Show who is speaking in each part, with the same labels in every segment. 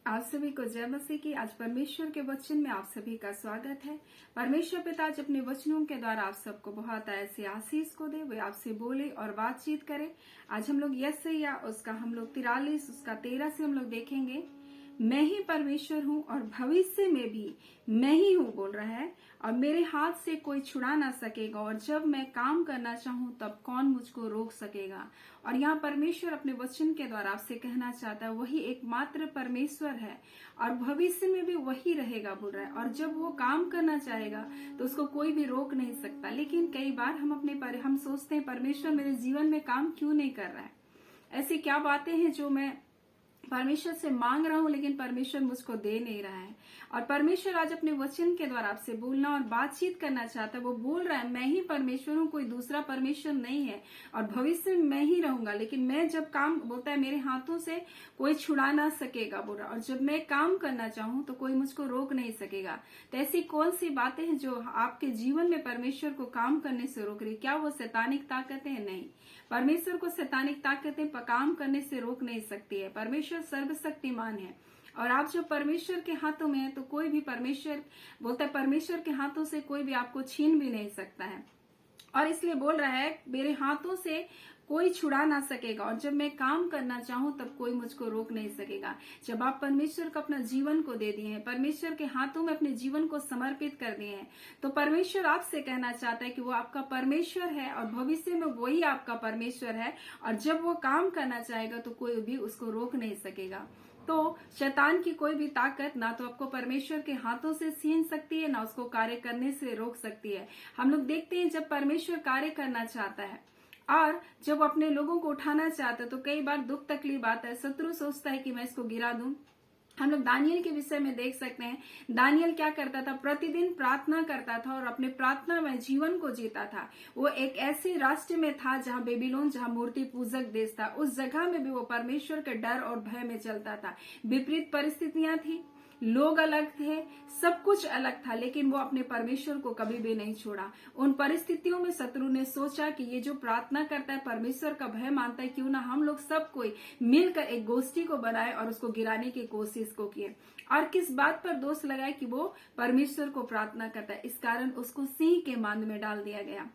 Speaker 1: आप सभी को जय मसीह की। आज परमेश्वर के वचन में आप सभी का स्वागत है। परमेश्वर पिता आज अपने वचनों के द्वारा आप सबको बहुत ऐसे आशीष को दे, वे आपसे बोले और बातचीत करे। आज हम लोग यशायाह उसका हम लोग 43 उसका 13 से हम लोग देखेंगे। मैं ही परमेश्वर हूँ और भविष्य में भी मैं ही हूँ बोल रहा है, और मेरे हाथ से कोई छुड़ा ना सकेगा, और जब मैं काम करना चाहूँ तब कौन मुझको रोक सकेगा। और यहाँ परमेश्वर अपने वचन के द्वारा आपसे कहना चाहता है वही एकमात्र परमेश्वर है और भविष्य में भी वही रहेगा बोल रहा है। और जब वो काम करना चाहेगा तो उसको कोई भी रोक नहीं सकता। लेकिन कई बार हम सोचते हैं परमेश्वर मेरे जीवन में काम क्यों नहीं कर रहा है, ऐसी क्या बातें हैं जो मैं परमेश्वर से मांग रहा हूं लेकिन परमेश्वर मुझको दे नहीं रहा है। और परमेश्वर आज अपने वचन के द्वारा आपसे बोलना और बातचीत करना चाहता है। वो बोल रहा है मैं ही परमेश्वर हूं, कोई दूसरा परमेश्वर नहीं है, और भविष्य में मैं ही रहूंगा। लेकिन मैं जब काम बोलता है मेरे हाथों से कोई छुड़ा ना सकेगा बोल रहा, और जब मैं काम करना चाहूं तो कोई मुझको रोक नहीं सकेगा। तो ऐसी कौन सी बातें हैं जो आपके जीवन में परमेश्वर को काम करने से रोक रही? क्या वो शैतानिक ताकतें हैं? नहीं, परमेश्वर को शैतानिक ताकतें काम करने से रोक नहीं सकती है। परमेश्वर सर्वशक्तिमान है, और आप जब परमेश्वर के हाथों में है तो कोई भी परमेश्वर बोलता है परमेश्वर के हाथों से कोई भी आपको छीन भी नहीं सकता है। और इसलिए बोल रहा है मेरे हाथों से कोई छुड़ा ना सकेगा, और जब मैं काम करना चाहूं तब कोई मुझको रोक नहीं सकेगा। जब आप परमेश्वर को अपना जीवन को दे दिए हैं, परमेश्वर के हाथों में अपने जीवन को समर्पित कर दिए हैं, तो परमेश्वर आपसे कहना चाहता है कि वो आपका परमेश्वर है और भविष्य में वही आपका परमेश्वर है। और जब वो काम करना चाहेगा तो कोई भी उसको रोक नहीं सकेगा। तो शैतान की कोई भी ताकत ना तो आपको परमेश्वर के हाथों से छीन सकती है, ना उसको कार्य करने से रोक सकती है। हम लोग देखते हैं जब परमेश्वर कार्य करना चाहता है और जब अपने लोगों को उठाना चाहता है तो कई बार दुख तकलीफ आता है, शत्रु सोचता है कि मैं इसको गिरा दूं। हम लोग दानियल के विषय में देख सकते हैं, दानियल क्या करता था, प्रतिदिन प्रार्थना करता था और अपने प्रार्थना में जीवन को जीता था। वो एक ऐसे राष्ट्र में था जहां बेबीलोन, जहां मूर्ति पूजक देश था, उस जगह में भी वो परमेश्वर के डर और भय में चलता था। विपरीत परिस्थितियां थी, लोग अलग थे, सब कुछ अलग था, लेकिन वो अपने परमेश्वर को कभी भी नहीं छोड़ा। उन परिस्थितियों में शत्रु ने सोचा कि ये जो प्रार्थना करता है, परमेश्वर का भय मानता है, क्यों ना हम लोग सब कोई मिलकर एक गोष्ठी को बनाए और उसको गिराने की कोशिश को किए। और किस बात पर दोष लगाए कि वो परमेश्वर को प्रार्थना करता है, इस कारण उसको सिंह के मांद में डाल दिया गया।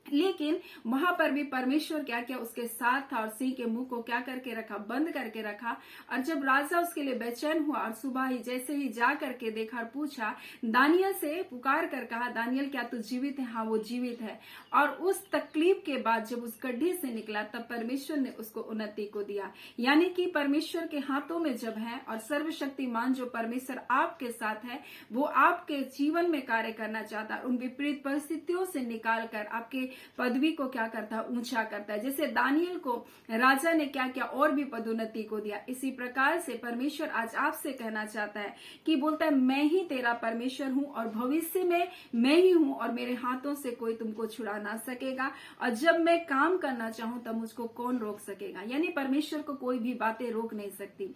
Speaker 1: लेकिन वहां पर भी परमेश्वर क्या क्या उसके साथ था, और सिंह के मुंह को क्या करके रखा, बंद करके रखा। और जब राजा उसके लिए बेचैन हुआ और सुबह ही जैसे ही जा करके देखा और पूछा, दानियल से पुकार कर कहा, दानियल क्या तू जीवित है? हाँ वो जीवित है। और उस तकलीफ के बाद जब उस गड्ढे से निकला तब परमेश्वर ने उसको उन्नति को दिया। यानी कि परमेश्वर के हाथों में जब है और सर्वशक्तिमान जो परमेश्वर आपके साथ है, वो आपके जीवन में कार्य करना चाहता है। उन विपरीत परिस्थितियों से निकाल कर आपके पदवी को क्या करता है, ऊंचा करता है। जैसे दानियल को राजा ने क्या किया, और भी पदोन्नति को दिया। इसी प्रकार से परमेश्वर आज आपसे कहना चाहता है कि बोलता है मैं ही तेरा परमेश्वर हूं और भविष्य में मैं ही हूं, और मेरे हाथों से कोई तुमको छुड़ा ना सकेगा। और जब मैं काम करना चाहूं तब मुझको कौन रोक सकेगा। यानी परमेश्वर को कोई भी बातें रोक नहीं सकती।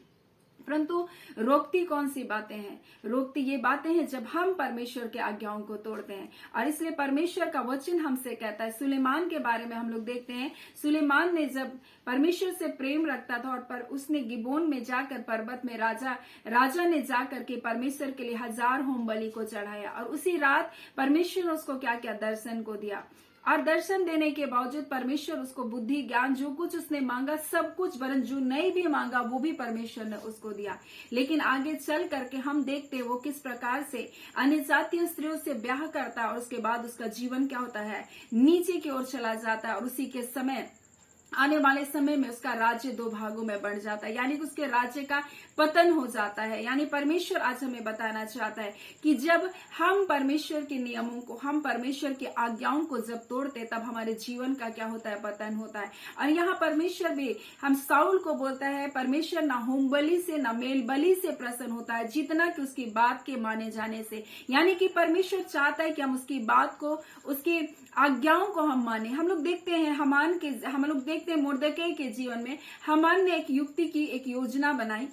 Speaker 1: परंतु रोकती कौन सी बातें हैं? रोकती ये बातें हैं जब हम परमेश्वर के आज्ञाओं को तोड़ते हैं। और इसलिए परमेश्वर का वचन हमसे कहता है, सुलेमान के बारे में हम लोग देखते हैं, सुलेमान ने जब परमेश्वर से प्रेम रखता था और उसने गिबोन में जाकर पर्वत में राजा ने जाकर के परमेश्वर के लिए 1000 होम बलि को चढ़ाया। और उसी रात परमेश्वर ने उसको क्या क्या दर्शन को दिया, और दर्शन देने के बावजूद परमेश्वर उसको बुद्धि ज्ञान जो कुछ उसने मांगा सब कुछ, वरन जो नहीं भी मांगा वो भी परमेश्वर ने उसको दिया। लेकिन आगे चल करके हम देखते हैं वो किस प्रकार से अन्य जातीय स्त्रियों से ब्याह करता है, और उसके बाद उसका जीवन क्या होता है, नीचे की ओर चला जाता है। और उसी के समय आने वाले समय में उसका राज्य 2 भागों में बढ़ जाता है, यानी कि उसके राज्य का पतन हो जाता है। यानी परमेश्वर आज हमें बताना चाहता है कि जब हम परमेश्वर के नियमों को, हम परमेश्वर की आज्ञाओं को जब तोड़ते तब हमारे जीवन का क्या होता है, पतन होता है। और यहाँ परमेश्वर भी हम साउल को बोलता है, परमेश्वर ना होम बलि से ना मेल बलि से प्रसन्न होता है, जितना कि उसकी बात के माने जाने से। यानी कि परमेश्वर चाहता है कि हम उसकी बात को, उसकी आज्ञाओं को हम माने। हम लोग देखते हैं हम लोग देखते हैं मुर्दकै के जीवन में हामान ने एक युक्ति की, एक योजना बनाई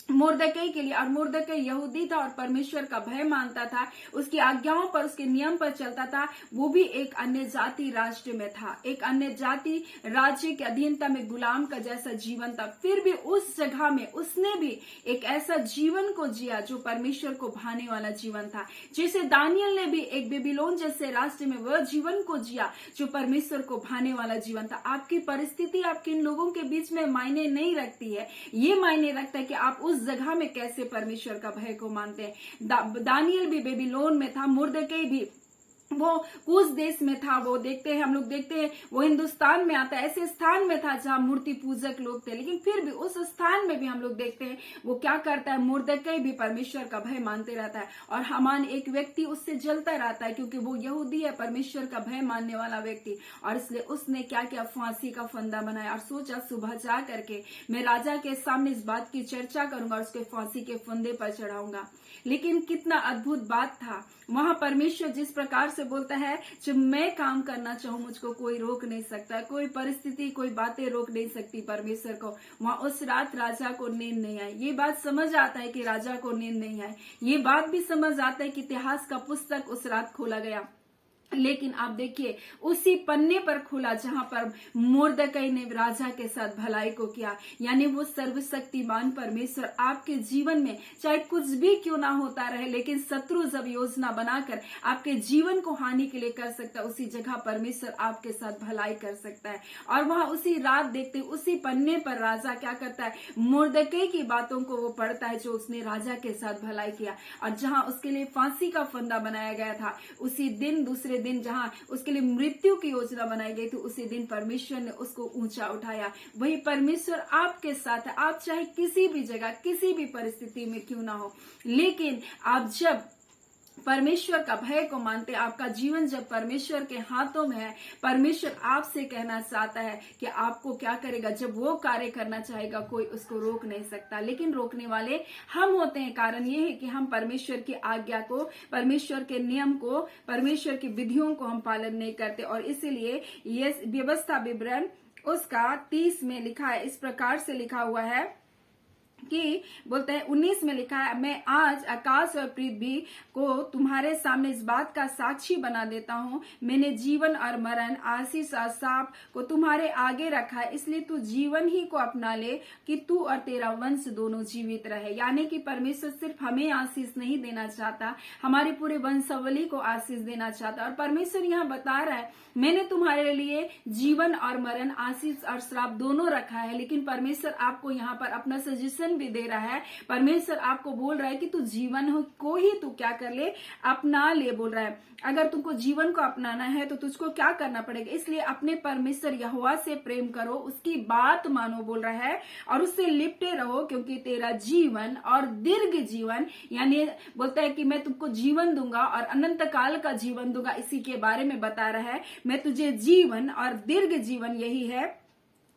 Speaker 1: मुर्दकई के लिए। और मुर्दकई यहूदी था और परमेश्वर का भय मानता था, उसकी आज्ञाओं पर, उसके नियम पर चलता था। वो भी एक अन्य जाति राष्ट्र में था, एक अन्य जाति राज्य के अधीनता में गुलाम का जैसा जीवन था। फिर भी उस जगह में उसने भी एक ऐसा जीवन को जिया जो परमेश्वर को भाने वाला जीवन था। जैसे दानियल ने भी एक बेबीलोन जैसे राष्ट्र में वह जीवन को जिया जो परमेश्वर को भाने वाला जीवन था। आपकी परिस्थिति आपके इन लोगों के बीच में मायने नहीं रखती है, ये मायने रखता है कि आप उस जगह में कैसे परमेश्वर का भय को मानते हैं। दानियल भी बेबीलोन में था, मुर्दकई भी वो कुछ देश में था। वो देखते हैं, हम लोग देखते हैं वो हिंदुस्तान में आता है, ऐसे स्थान में था जहां मूर्ति पूजक लोग थे। लेकिन फिर भी उस स्थान में भी हम लोग देखते हैं वो क्या करता है, मुर्दकई भी परमेश्वर का भय मानते रहता है। और हामान एक व्यक्ति उससे जलता रहता है क्योंकि वो यहूदी है, परमेश्वर का भय मानने वाला व्यक्ति। और इसलिए उसने क्या किया, फांसी का फंदा बनाया और सोचा सुबह जा करके मैं राजा के सामने इस बात की चर्चा करूंगा और उसके फांसी के फंदे पर चढ़ाऊंगा। लेकिन कितना अद्भुत बात था, वहां परमेश्वर जिस प्रकार से बोलता है, जब मैं काम करना चाहूं मुझको कोई रोक नहीं सकता, कोई परिस्थिति, कोई बातें रोक नहीं सकती परमेश्वर को। वहां उस रात राजा को नींद नहीं आई। ये बात समझ आता है कि राजा को नींद नहीं आई। ये बात भी समझ आता है कि इतिहास का पुस्तक उस रात खोला गया। लेकिन आप देखिए उसी पन्ने पर खुला जहां पर मुर्दकई ने राजा के साथ भलाई को किया। यानी वो सर्वशक्तिमान परमेश्वर आपके जीवन में चाहे कुछ भी क्यों ना होता रहे, लेकिन शत्रु जब योजना बनाकर आपके जीवन को हानि के लिए कर सकता है, उसी जगह परमेश्वर आपके साथ भलाई कर सकता है। और वहां उसी रात देखते उसी पन्ने पर राजा क्या करता है, मुर्दकई की बातों को वो पढ़ता है जो उसने राजा के साथ भलाई किया। और जहां उसके लिए फांसी का फंदा बनाया गया था, उसी दिन दूसरे दिन जहां उसके लिए मृत्यु की योजना बनाई गई थी, उसी दिन परमेश्वर ने उसको ऊंचा उठाया। वही परमेश्वर आपके साथ है। आप चाहे किसी भी जगह, किसी भी परिस्थिति में क्यों ना हो, लेकिन आप जब परमेश्वर का भय को मानते, आपका जीवन जब परमेश्वर के हाथों में है, परमेश्वर आपसे कहना चाहता है कि आपको क्या करेगा, जब वो कार्य करना चाहेगा कोई उसको रोक नहीं सकता। लेकिन रोकने वाले हम होते हैं। कारण ये है कि हम परमेश्वर की आज्ञा को, परमेश्वर के नियम को, परमेश्वर की विधियों को हम पालन नहीं करते। और इसीलिए ये व्यवस्था विवरण उसका 30 में लिखा है, इस प्रकार से लिखा हुआ है कि बोलते हैं 19 में लिखा है, मैं आज आकाश और पृथ्वी को तुम्हारे सामने इस बात का साक्षी बना देता हूँ, मैंने जीवन और मरण, आशीष और शाप को तुम्हारे आगे रखा है, इसलिए तू जीवन ही को अपना ले कि तू और तेरा वंश दोनों जीवित रहे। यानी कि परमेश्वर सिर्फ हमें आशीष नहीं देना चाहता, हमारे पूरे वंशावली को आशीष देना चाहता। और परमेश्वर यहाँ बता रहा है, मैंने तुम्हारे लिए जीवन और मरण, आशीष और श्राप दोनों रखा है। लेकिन परमेश्वर आपको यहाँ पर अपना सजेशन भी दे रहा है। परमेश्वर आपको बोल रहा है कि तू जीवन को ही तू क्या कर ले, अपना ले, बोल रहा है। अगर तुमको जीवन को अपनाना है तो तुझको क्या करना पड़ेगा, इसलिए अपने परमेश्वर यहोवा से प्रेम करो, उसकी बात मानो, बोल रहा है, और उससे लिपटे रहो, क्योंकि तेरा जीवन और दीर्घ जीवन, यानी बोलता है कि मैं तुमको जीवन दूंगा और अनंत काल का जीवन दूंगा, इसी के बारे में बता रहा है। मैं तुझे जीवन और दीर्घ जीवन यही है,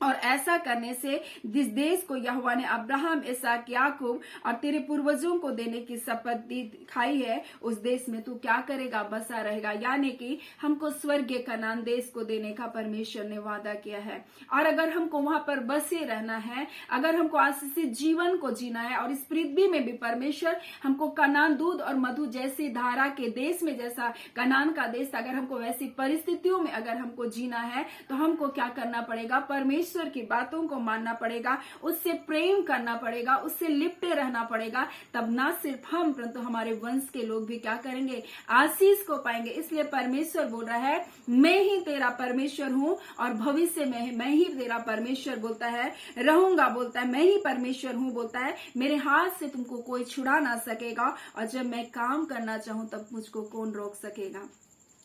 Speaker 1: और ऐसा करने से जिस देश को यहोवा ने अब्राहम, इसहाक, याकूब और तेरे पूर्वजों को देने की शपथ दिखाई है, उस देश में तू क्या करेगा, बसा रहेगा। यानी कि हमको स्वर्गीय कनान देश को देने का परमेश्वर ने वादा किया है। और अगर हमको वहां पर बसे रहना है, अगर हमको आशीषित जीवन को जीना है, और इस पृथ्वी में भी परमेश्वर हमको कनान, दूध और मधु जैसी धारा के देश में, जैसा कनान का देश, अगर हमको वैसी परिस्थितियों में अगर हमको जीना है, तो हमको क्या करना पड़ेगा, परमेश्वर की बातों को मानना पड़ेगा, उससे प्रेम करना पड़ेगा, उससे लिपटे रहना पड़ेगा। तब ना सिर्फ हम परंतु हमारे वंश के लोग भी क्या करेंगे, आशीष को पाएंगे। इसलिए परमेश्वर बोल रहा है, मैं ही तेरा परमेश्वर हूं और भविष्य में मैं ही तेरा परमेश्वर बोलता है रहूंगा, बोलता है मैं ही परमेश्वर हूं, बोलता है मेरे हाथ से तुमको कोई छुड़ा ना सकेगा, और जब मैं काम करना चाहूं तब मुझको कौन रोक सकेगा।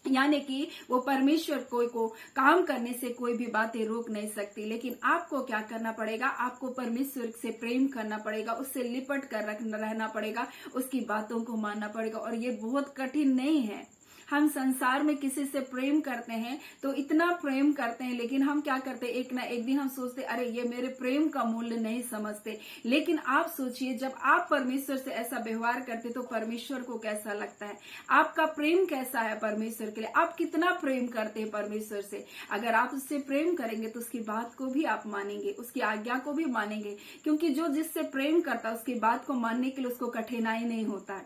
Speaker 1: यानी कि वो परमेश्वर को काम करने से कोई भी बातें रोक नहीं सकती। लेकिन आपको क्या करना पड़ेगा, आपको परमेश्वर से प्रेम करना पड़ेगा, उससे लिपट कर रहना पड़ेगा, उसकी बातों को मानना पड़ेगा। और ये बहुत कठिन नहीं है, हम संसार में किसी से प्रेम करते हैं तो इतना प्रेम करते हैं, लेकिन हम क्या करते हैं, एक ना एक दिन हम सोचते अरे ये मेरे प्रेम का मूल्य नहीं समझते। लेकिन आप सोचिए, जब आप परमेश्वर से ऐसा व्यवहार करते तो परमेश्वर को कैसा लगता है, आपका प्रेम कैसा है परमेश्वर के लिए, आप कितना प्रेम करते हैं परमेश्वर से। अगर आप उससे प्रेम करेंगे तो उसकी बात को भी आप मानेंगे, उसकी आज्ञा को भी मानेंगे, क्योंकि जो जिससे प्रेम करता है उसकी बात को मानने के लिए उसको कठिनाई नहीं होता है,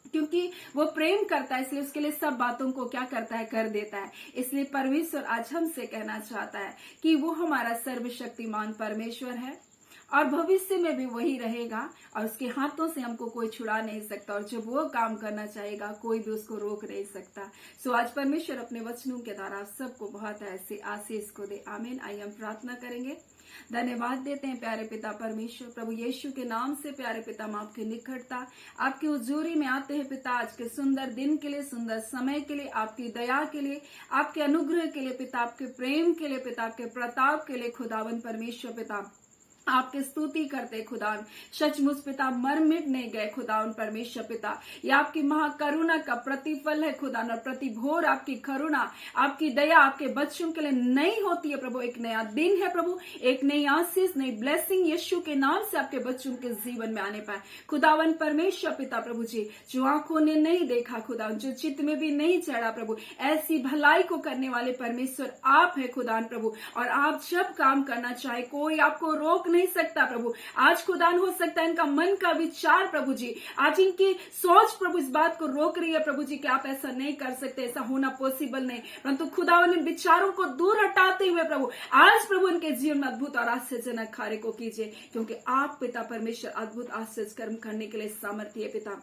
Speaker 1: क्योंकि वो प्रेम करता है, इसलिए उसके लिए सब बातों को क्या करता है, कर देता है। इसलिए परमेश्वर आज हमसे कहना चाहता है कि वो हमारा सर्वशक्तिमान परमेश्वर है और भविष्य में भी वही रहेगा और उसके हाथों से हमको कोई छुड़ा नहीं सकता, और जब वो काम करना चाहेगा कोई भी उसको रोक नहीं सकता। सो आज परमेश्वर अपने वचनों के द्वारा सबको बहुत ऐसे आशीष को दे। आमीन। आइए हम प्रार्थना करेंगे। धन्यवाद देते हैं प्यारे पिता परमेश्वर, प्रभु यीशु के नाम से प्यारे पिता, हम आपके निकटता, आपकी हुजूरी में आते हैं पिता, आज के सुंदर दिन के लिए, सुंदर समय के लिए, आपकी दया के लिए, आपके अनुग्रह के लिए पिता, आपके प्रेम के लिए पिता, आपके प्रताप के लिए खुदावन परमेश्वर पिता, आपके स्तुति करते खुदावन। सचमुच पिता मर मिट नहीं गए खुदावन परमेश्वर पिता, ये आपकी महाकरुणा का प्रतिफल है खुदावन, और प्रतिभोर आपकी करुणा, आपकी दया आपके बच्चों के लिए नई होती है प्रभु। एक नया दिन है प्रभु, एक नई आशीष, नई ब्लेसिंग यीशु के नाम से आपके बच्चों के जीवन में आने पाए खुदावन परमेश्वर पिता। प्रभु जी, जो आंखों ने नहीं देखा खुदावन, जो चित्त में भी नहीं चढ़ा प्रभु, ऐसी भलाई को करने वाले परमेश्वर आप है खुदावन प्रभु, और आप जब काम करना चाहे कोई आपको रोक नहीं सकता प्रभु। आज खुदान हो सकता है इनका मन का विचार प्रभु जी, आज इनकी सोच प्रभु इस बात को रोक रही है प्रभु जी कि आप ऐसा नहीं कर सकते, ऐसा होना पॉसिबल नहीं, परंतु खुदावन इन विचारों को दूर हटाते हुए प्रभु आज प्रभु इनके जीवन में अद्भुत और आश्चर्यजनक कार्य को कीजिए, क्योंकि आप पिता परमेश्वर अद्भुत आश्चर्य कर्म करने के लिए सामर्थ्य है पिता।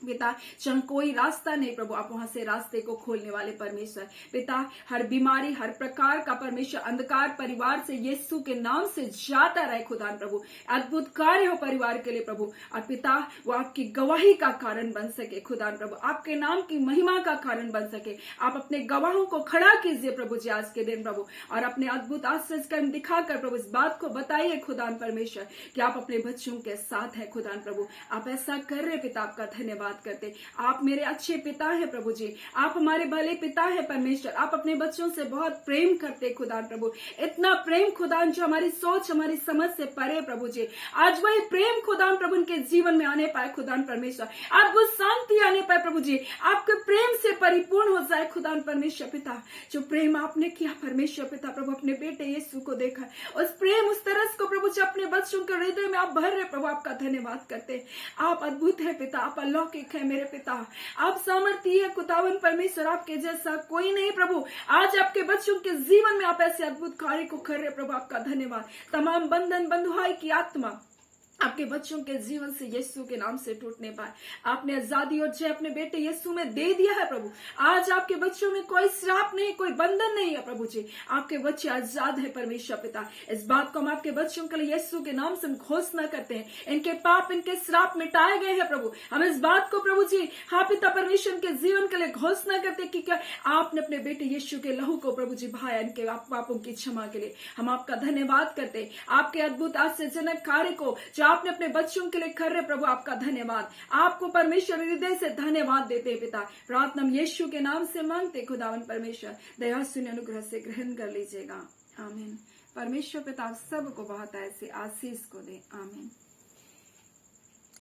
Speaker 1: जहाँ कोई रास्ता नहीं प्रभु, आप वहां से रास्ते को खोलने वाले परमेश्वर पिता। हर बीमारी, हर प्रकार का परमेश्वर अंधकार परिवार से यीशु के नाम से जाता रहे खुदान प्रभु। अद्भुत कार्य हो परिवार के लिए प्रभु, और पिता वो आपकी गवाही का कारण बन सके खुदान प्रभु, आपके नाम की महिमा का कारण बन सके। आप अपने गवाहों को खड़ा कीजिए प्रभु जी आज के दिन प्रभु, और अपने अद्भुत आश्चर्य कर्म दिखाकर प्रभु इस बात को बताइए खुदान परमेश्वर कि आप अपने बच्चों के साथ है खुदान प्रभु। आप ऐसा कर रहे पिता, आपका धन्यवाद करते। आप मेरे अच्छे पिता है प्रभु जी, आप हमारे भले पिता है परमेश्वर। आप अपने बच्चों से बहुत प्रेम करते खुदान प्रभु, इतना प्रेम खुदान जो हमारी सोच हमारी समझ से परे प्रभु जी। आज वही प्रेम खुदान प्रभु उनके जीवन में आने पाए खुदान परमेश्वर, आज वो शांति आने पाए प्रभु जी, आपके प्रेम से परिपूर्ण हो जाए खुदान परमेश्वर पिता। जो प्रेम आपने किया परमेश्वर पिता प्रभु, अपने बेटे यीशु को देखा, उस प्रेम उस तरस को प्रभु जी अपने बच्चों के हृदय में आप भर रहे प्रभु, आपका धन्यवाद करते। आप अद्भुत है पिता, आप अलौकिक है मेरे पिता, आप सामर्थ्य है खुदावन परमेश्वर, आपके जैसा कोई नहीं प्रभु। आज आपके बच्चों के जीवन में आप ऐसे अद्भुत कार्य को कर रहे प्रभु, आपका धन्यवाद। तमाम बंधन बंधुआई की आत्मा आपके बच्चों के जीवन से यीशु के नाम से टूटने पाए। आपने आजादी और जय अपने बेटे यीशु में दे दिया है प्रभु। आज आपके बच्चों में कोई श्राप नहीं, कोई बंधन नहीं है प्रभु जी, आपके बच्चे आजाद है परमेश्वर पिता। इस बात को हम आपके बच्चों के लिए यीशु के नाम से घोषणा करते हैं, इनके पाप इनके श्राप मिटाए गए हैं प्रभु। हम इस बात को प्रभु जी हाँ पिता परमेश्वर के जीवन के लिए घोषणा करते हैं कि क्या आपने अपने बेटे यीशु के लहू को प्रभु जी बहाया इनके पापों की क्षमा के लिए। हम आपका धन्यवाद करते हैं, आपके अद्भुत आश्चर्यजनक कार्य को आपने अपने बच्चों के लिए कर रहे प्रभु, आपका धन्यवाद। आपको परमेश्वर हृदय से धन्यवाद देते हैं पिता। प्रार्थना हम यीशु के नाम से मांगते खुदावन परमेश्वर, दया सुन अनुग्रह से ग्रहण कर लीजिएगा। आमीन। परमेश्वर पिता सबको बहुत ऐसे आशीष को दे। आमीन।